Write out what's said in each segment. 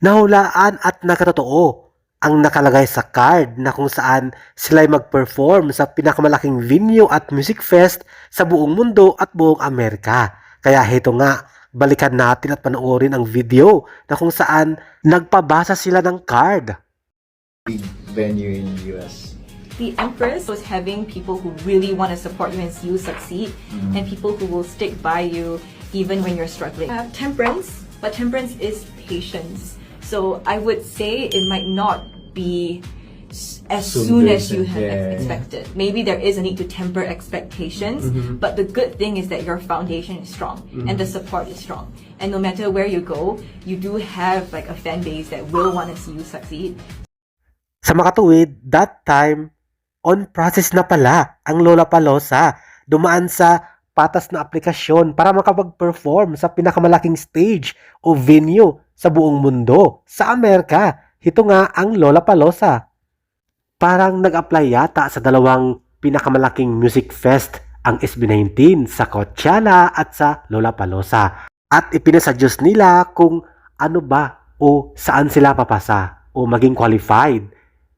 Nahulaan at nakatotoo ang nakalagay sa card na kung saan sila'y mag-perform sa pinakamalaking venue at music fest sa buong mundo at buong Amerika. Kaya heto nga, balikan natin at panoorin ang video na kung saan nagpabasa sila ng card. Big venue in the US. The Empress was having people who really want to support you and see you succeed, and people who will stick by you even when you're struggling. Temperance, but temperance is patience. So I would say it might not be as soon as you have expected. Maybe there is a need to temper expectations, but the good thing is that your foundation is strong and the support is strong. And no matter where you go, you do have like a fan base that will want to see you succeed. Sa makatuwid, that time, on process na pala ang Lollapalooza. Dumaan sa patas na aplikasyon para makapag-perform sa pinakamalaking stage o venue sa buong mundo sa Amerika. Ito nga ang Lollapalooza. Parang nag-apply yata sa dalawang pinakamalaking music fest, ang SB19 sa Coachella at sa Lollapalooza. At ipinasuggest nila kung ano ba o saan sila papasa o maging qualified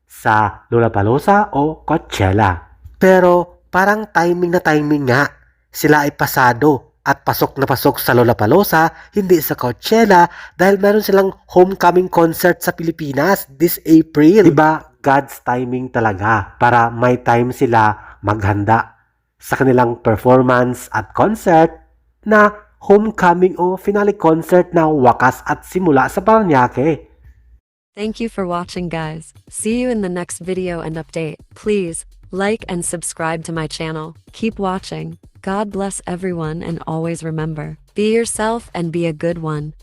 sa Lollapalooza o Coachella. Pero parang timing na timing nga. Sila ay pasado at pasok na pasok sa Lollapalooza, hindi sa Coachella dahil meron silang homecoming concert sa Pilipinas this April. Diba? God's timing talaga para may time sila maghanda sa kanilang performance at concert na homecoming o finale concert na wakas at simula sa Parañaque. Thank you for watching, guys. See you in the next video and update. Please like and subscribe to my channel. Keep watching. God bless everyone, and always remember, be yourself and be a good one.